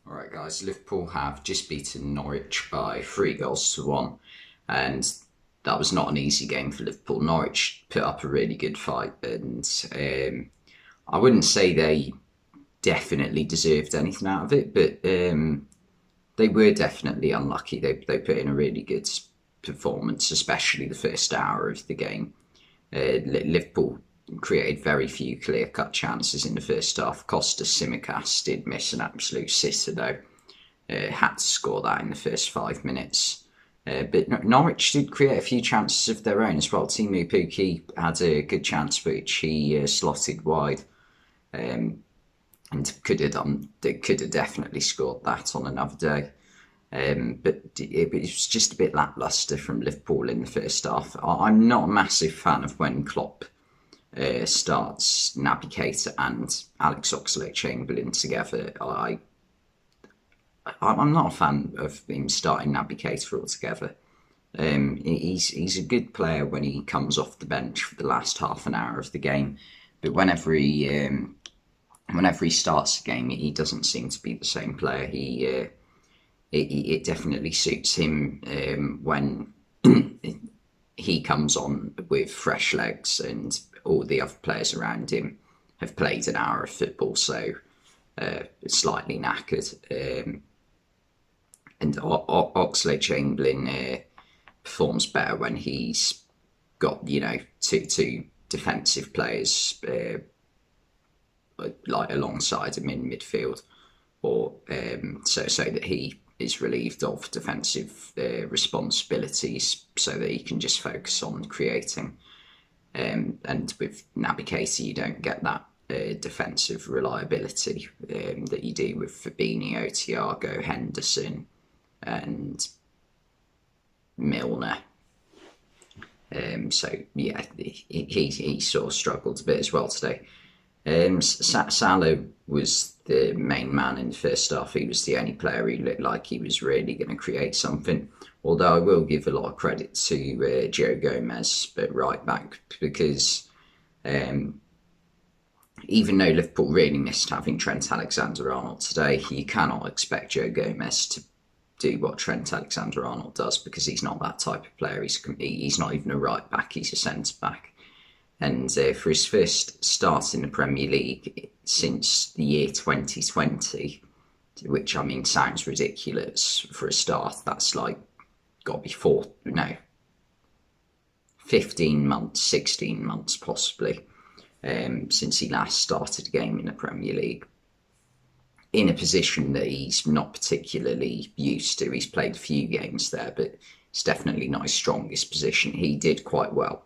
Alright guys, Liverpool have just beaten Norwich by 3 goals to 1, and that was not an easy game for Liverpool. Norwich put up a really good fight, and I wouldn't say they definitely deserved anything out of it, but they were definitely unlucky. They put in a really good performance, especially the first hour of the game. Liverpool created very few clear-cut chances in the first half. Costa Simicas did miss an absolute sitter though. Had to score that in the first 5 minutes. But Norwich did create a few chances of their own as well. Timu Puki had a good chance which he slotted wide, and could have definitely scored that on another day. But it was just a bit lacklustre from Liverpool in the first half. I'm not a massive fan of when Klopp starts Naby Keita and Alex Oxlade-Chamberlain together. I'm not a fan of him starting Naby Keita altogether. He's a good player when he comes off the bench for the last half an hour of the game, but whenever he starts the game, he doesn't seem to be the same player. It definitely suits him when he comes on with fresh legs and all the other players around him have played an hour of football, so slightly knackered. And Oxlade-Chamberlain performs better when he's got two defensive players like alongside him in midfield, or so that he is relieved of defensive responsibilities, so that he can just focus on creating. And with Naby Keita, you don't get that defensive reliability that you do with Fabinho, Thiago, Henderson, and Milner. So yeah, he sort of struggled a bit as well today. Salah was the main man in the first half. He was the only player who looked like he was really going to create something. Although I will give a lot of credit to Joe Gomez at right back, because even though Liverpool really missed having Trent Alexander-Arnold today, you cannot expect Joe Gomez to do what Trent Alexander-Arnold does, because he's not that type of player. He's not even a right back, he's a centre back. And for his first start in the Premier League since the year 2020, which I mean sounds ridiculous for a start, that's like got to be 15 months, 16 months possibly, since he last started a game in the Premier League, in a position that he's not particularly used to. He's played a few games there, but it's definitely not his strongest position. He did quite well.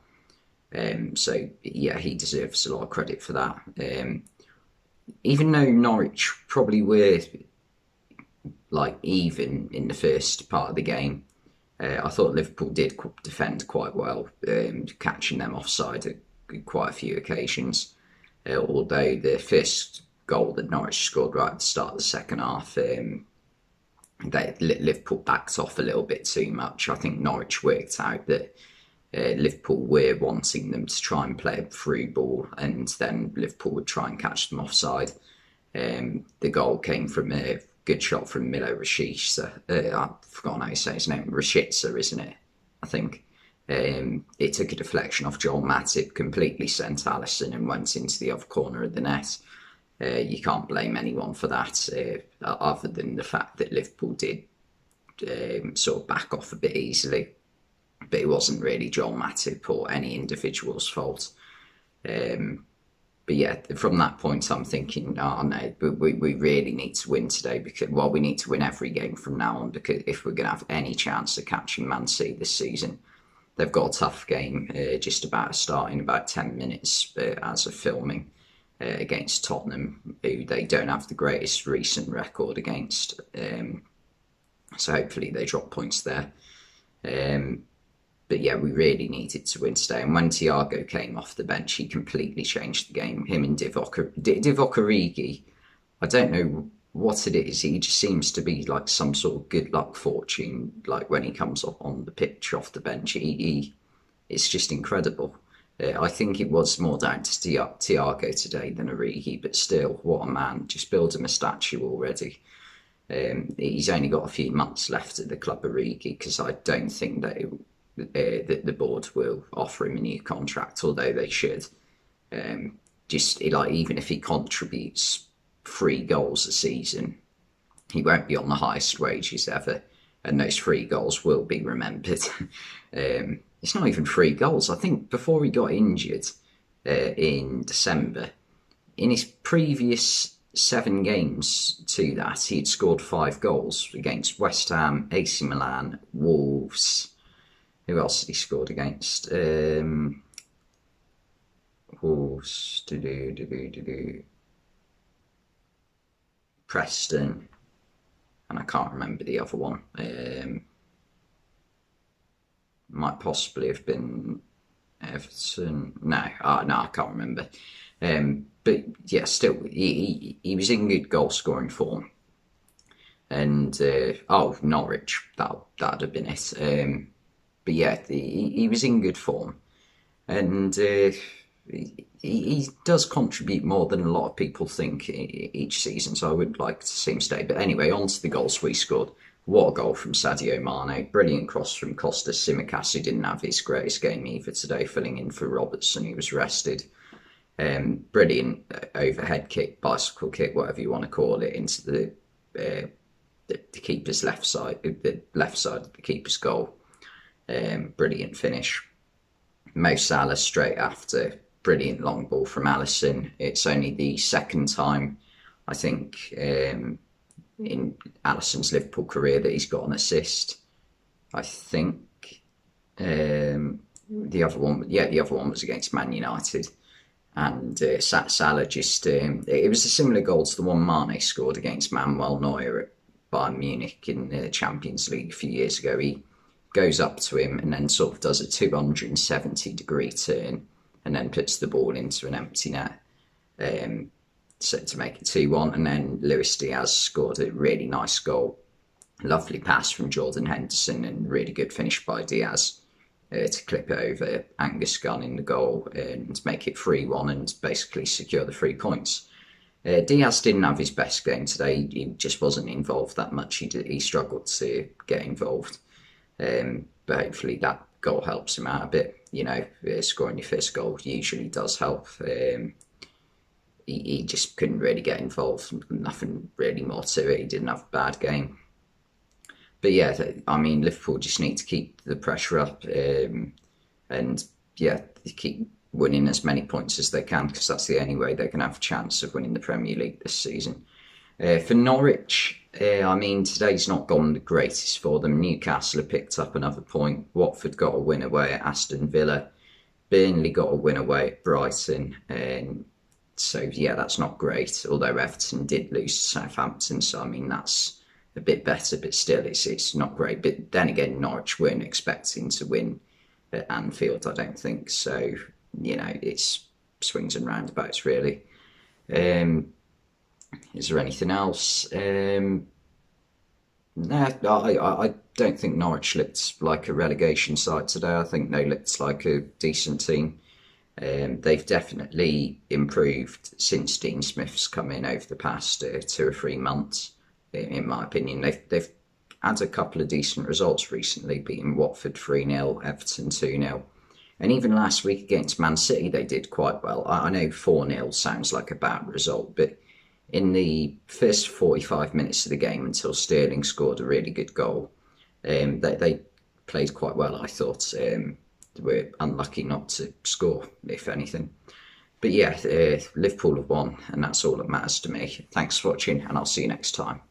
So yeah, he deserves a lot of credit for that. Even though Norwich probably were like even in the first part of the game, I thought Liverpool did defend quite well, catching them offside at quite a few occasions. Although the first goal that Norwich scored right at the start of the second half, Liverpool backed off a little bit too much. I think Norwich worked out that Liverpool were wanting them to try and play a through ball, and then Liverpool would try and catch them offside. The goal came from a good shot from Milo Rashica. I've forgotten how you say his name. Rashica, isn't it? I think. It took a deflection off Joel Matip, completely sent Alisson and went into the other corner of the net. You can't blame anyone for that, other than the fact that Liverpool did sort of back off a bit easily. But it wasn't really Joel Matip or any individual's fault. But yeah, from that point, I'm thinking, oh no, we really need to win today, because, well, we need to win every game from now on, because if we're going to have any chance of catching Man City this season, they've got a tough game just about to start in about 10 minutes as of filming, against Tottenham, who they don't have the greatest recent record against. So hopefully they drop points there. But yeah, we really needed to win today. And when Thiago came off the bench, he completely changed the game. Him and Divock Origi, I don't know what it is. He just seems to be like some sort of good luck fortune. Like when he comes up on the pitch off the bench, it's just incredible. I think it was more down to Thiago today than Origi, but still, what a man. Just build him a statue already. He's only got a few months left at the Club Origi, because I don't think that that the board will offer him a new contract, although they should. Just like, even if he contributes 3 goals a season, he won't be on the highest wages ever, and those 3 goals will be remembered. It's not even 3 goals. I think before he got injured in December, in his previous 7 games to that, he had scored 5 goals against West Ham, AC Milan, Wolves. Who else had he scored against? Wolves, Preston, and I can't remember the other one. Might possibly have been Everton. No, I can't remember. But yeah, still, he was in good goal scoring form. And Norwich, that'd have been it. But yeah, he was in good form, and he does contribute more than a lot of people think each season. So I would like to see him stay. But anyway, on to the goals we scored. What a goal from Sadio Mane. Brilliant cross from Costas Tsimikas, who didn't have his greatest game either today, filling in for Robertson, who was rested. Brilliant overhead kick, bicycle kick, whatever you want to call it, into the keeper's left side, the left side of the keeper's goal. Brilliant finish. Mo Salah straight after. Brilliant long ball from Alisson. It's only the second time, I think, in Alisson's Liverpool career that he's got an assist. I think the other one was against Man United. And Salah just, it was a similar goal to the one Mane scored against Manuel Neuer at Bayern Munich in the Champions League a few years ago. He goes up to him and then sort of does a 270-degree turn and then puts the ball into an empty net, so to make it 2-1. And then Luis Diaz scored a really nice goal. Lovely pass from Jordan Henderson and really good finish by Diaz to clip it over Angus Gunn in the goal and make it 3-1 and basically secure the 3 points. Diaz didn't have his best game today. He just wasn't involved that much. He struggled to get involved. But hopefully that goal helps him out a bit. You know, scoring your first goal usually does help. He just couldn't really get involved. Nothing really more to it. He didn't have a bad game. But yeah, I mean, Liverpool just need to keep the pressure up and yeah, keep winning as many points as they can, because that's the only way they can have a chance of winning the Premier League this season. For Norwich, I mean, today's not gone the greatest for them. Newcastle have picked up another point. Watford got a win away at Aston Villa. Burnley got a win away at Brighton. So yeah, that's not great. Although Everton did lose to Southampton, so I mean, that's a bit better, but still it's not great. But then again, Norwich weren't expecting to win at Anfield, I don't think. So, you know, it's swings and roundabouts, really. Is there anything else? No, I don't think Norwich looked like a relegation side today. I think they looked like a decent team. They've definitely improved since Dean Smith's come in over the past 2 or 3 months. In my opinion, they've had a couple of decent results recently, beating Watford 3-0, Everton 2-0. And even last week against Man City, they did quite well. I know 4-0 sounds like a bad result, but in the first 45 minutes of the game, until Sterling scored a really good goal, they played quite well, I thought. They were unlucky not to score, if anything. But yeah, Liverpool have won, and that's all that matters to me. Thanks for watching, and I'll see you next time.